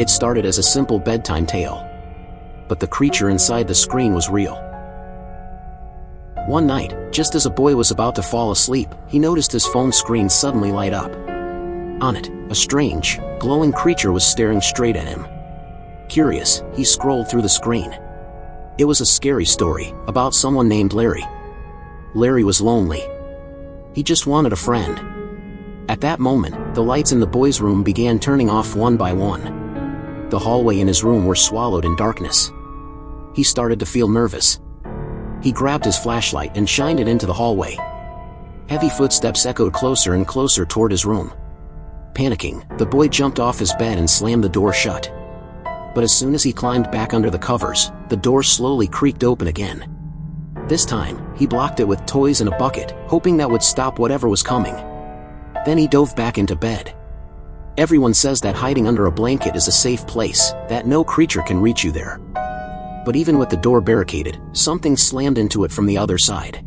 It started as a simple bedtime tale, but the creature inside the screen was real. One night, just as a boy was about to fall asleep, he noticed his phone screen suddenly light up. On it, a strange, glowing creature was staring straight at him. Curious, he scrolled through the screen. It was a scary story about someone named Larry. Larry was lonely. He just wanted a friend. At that moment, the lights in the boy's room began turning off one by one. The hallway in his room were swallowed in darkness. He started to feel nervous. He grabbed his flashlight and shined it into the hallway. Heavy footsteps echoed closer and closer toward his room. Panicking, the boy jumped off his bed and slammed the door shut. But as soon as he climbed back under the covers, the door slowly creaked open again. This time, he blocked it with toys and a bucket, hoping that would stop whatever was coming. Then he dove back into bed. Everyone says that hiding under a blanket is a safe place, that no creature can reach you there. But even with the door barricaded, something slammed into it from the other side.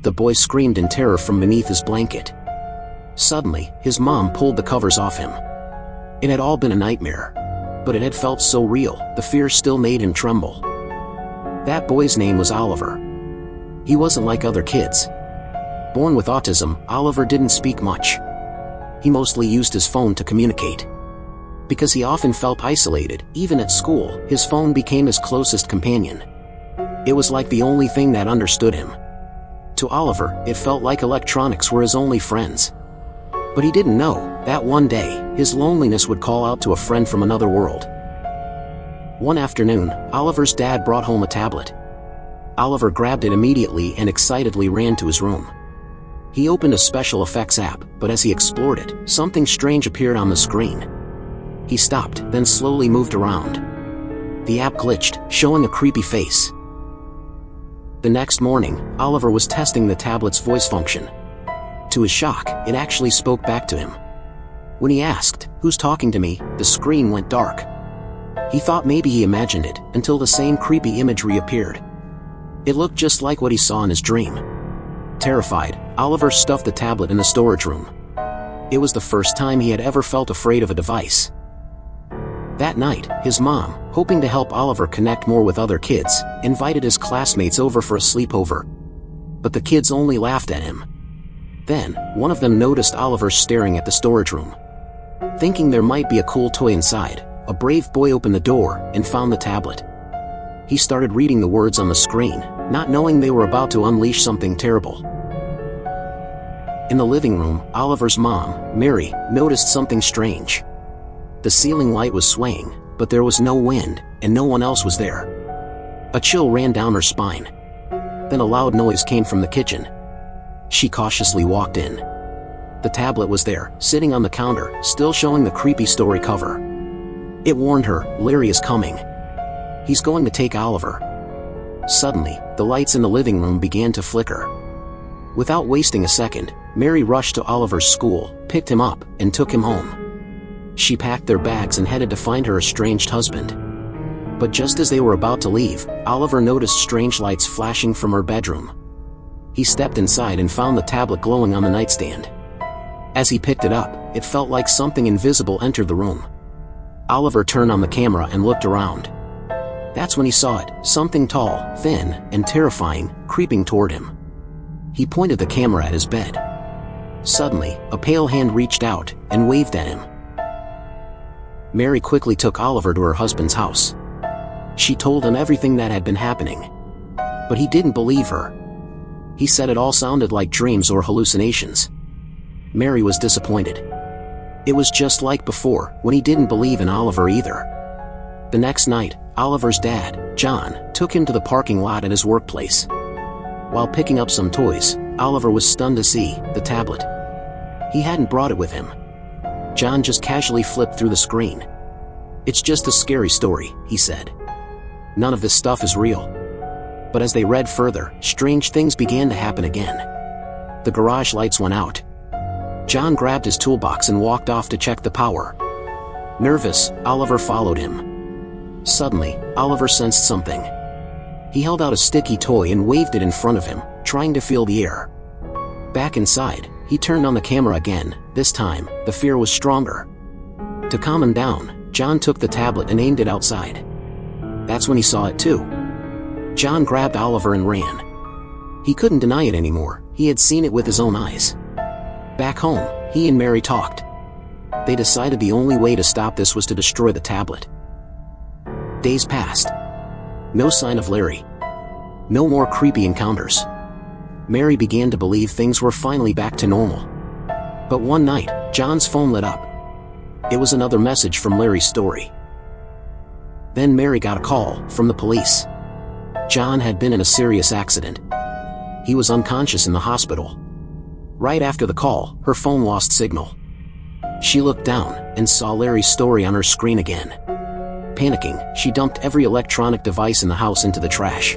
The boy screamed in terror from beneath his blanket. Suddenly, his mom pulled the covers off him. It had all been a nightmare, but it had felt so real, the fear still made him tremble. That boy's name was Oliver. He wasn't like other kids. Born with autism, Oliver didn't speak much. He mostly used his phone to communicate. Because he often felt isolated, even at school, his phone became his closest companion. It was like the only thing that understood him. To Oliver, it felt like electronics were his only friends. But he didn't know that one day, his loneliness would call out to a friend from another world. One afternoon, Oliver's dad brought home a tablet. Oliver grabbed it immediately and excitedly ran to his room. He opened a special effects app, but as he explored it, something strange appeared on the screen. He stopped, then slowly moved around. The app glitched, showing a creepy face. The next morning, Oliver was testing the tablet's voice function. To his shock, it actually spoke back to him. When he asked, "Who's talking to me?" the screen went dark. He thought maybe he imagined it, until the same creepy image reappeared. It looked just like what he saw in his dream. Terrified, Oliver stuffed the tablet in the storage room. It was the first time he had ever felt afraid of a device. That night, his mom, hoping to help Oliver connect more with other kids, invited his classmates over for a sleepover. But the kids only laughed at him. Then, one of them noticed Oliver staring at the storage room. Thinking there might be a cool toy inside, a brave boy opened the door and found the tablet. He started reading the words on the screen, not knowing they were about to unleash something terrible. In the living room, Oliver's mom, Mary, noticed something strange. The ceiling light was swaying, but there was no wind, and no one else was there. A chill ran down her spine. Then a loud noise came from the kitchen. She cautiously walked in. The tablet was there, sitting on the counter, still showing the creepy story cover. It warned her, "Larry is coming. He's going to take Oliver." Suddenly, the lights in the living room began to flicker. Without wasting a second, Mary rushed to Oliver's school, picked him up, and took him home. She packed their bags and headed to find her estranged husband. But just as they were about to leave, Oliver noticed strange lights flashing from her bedroom. He stepped inside and found the tablet glowing on the nightstand. As he picked it up, it felt like something invisible entered the room. Oliver turned on the camera and looked around. That's when he saw it, something tall, thin, and terrifying, creeping toward him. He pointed the camera at his bed. Suddenly, a pale hand reached out and waved at him. Mary quickly took Oliver to her husband's house. She told him everything that had been happening. But he didn't believe her. He said it all sounded like dreams or hallucinations. Mary was disappointed. It was just like before, when he didn't believe in Oliver either. The next night, Oliver's dad, John, took him to the parking lot at his workplace. While picking up some toys, Oliver was stunned to see the tablet. He hadn't brought it with him. John just casually flipped through the screen. "It's just a scary story," he said. "None of this stuff is real." But as they read further, strange things began to happen again. The garage lights went out. John grabbed his toolbox and walked off to check the power. Nervous, Oliver followed him. Suddenly, Oliver sensed something. He held out a sticky toy and waved it in front of him, trying to feel the air. Back inside, he turned on the camera again. This time, the fear was stronger. To calm him down, John took the tablet and aimed it outside. That's when he saw it too. John grabbed Oliver and ran. He couldn't deny it anymore, he had seen it with his own eyes. Back home, he and Mary talked. They decided the only way to stop this was to destroy the tablet. Days passed. No sign of Larry. No more creepy encounters. Mary began to believe things were finally back to normal. But one night, John's phone lit up. It was another message from Larry's story. Then Mary got a call from the police. John had been in a serious accident. He was unconscious in the hospital. Right after the call, her phone lost signal. She looked down and saw Larry's story on her screen again. Panicking, she dumped every electronic device in the house into the trash.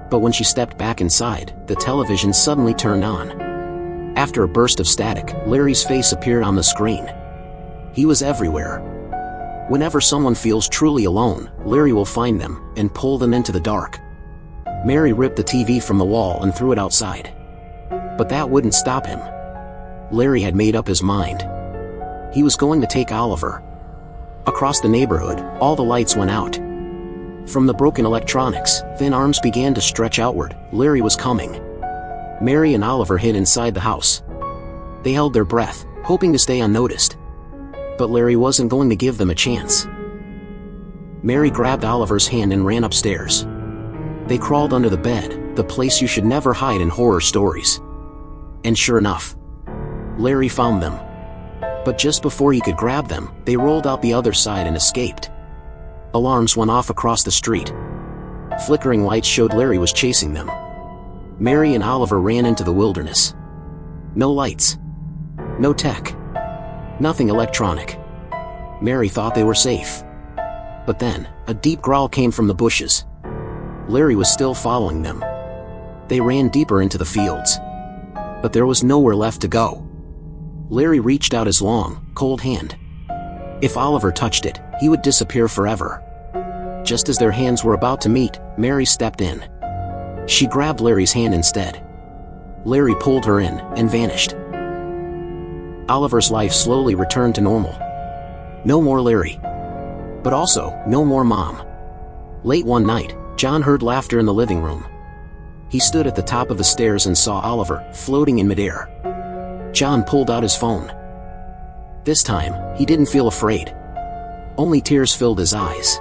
But when she stepped back inside, the television suddenly turned on. After a burst of static, Larry's face appeared on the screen. He was everywhere. Whenever someone feels truly alone, Larry will find them and pull them into the dark. Mary ripped the TV from the wall and threw it outside. But that wouldn't stop him. Larry had made up his mind. He was going to take Oliver. Across the neighborhood, all the lights went out. From the broken electronics, thin arms began to stretch outward. Larry was coming. Mary and Oliver hid inside the house. They held their breath, hoping to stay unnoticed. But Larry wasn't going to give them a chance. Mary grabbed Oliver's hand and ran upstairs. They crawled under the bed, the place you should never hide in horror stories. And sure enough, Larry found them. But just before he could grab them, they rolled out the other side and escaped. Alarms went off across the street. Flickering lights showed Larry was chasing them. Mary and Oliver ran into the wilderness. No lights. No tech. Nothing electronic. Mary thought they were safe. But then, a deep growl came from the bushes. Larry was still following them. They ran deeper into the fields. But there was nowhere left to go. Larry reached out his long, cold hand. If Oliver touched it, he would disappear forever. Just as their hands were about to meet, Mary stepped in. She grabbed Larry's hand instead. Larry pulled her in and vanished. Oliver's life slowly returned to normal. No more Larry. But also, no more Mom. Late one night, John heard laughter in the living room. He stood at the top of the stairs and saw Oliver floating in midair. John pulled out his phone. This time, he didn't feel afraid. Only tears filled his eyes.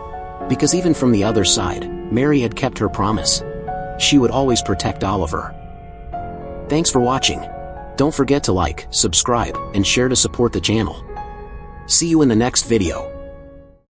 Because even from the other side, Mary had kept her promise. She would always protect Oliver. Thanks for watching. Don't forget to like, subscribe, and share to support the channel. See you in the next video.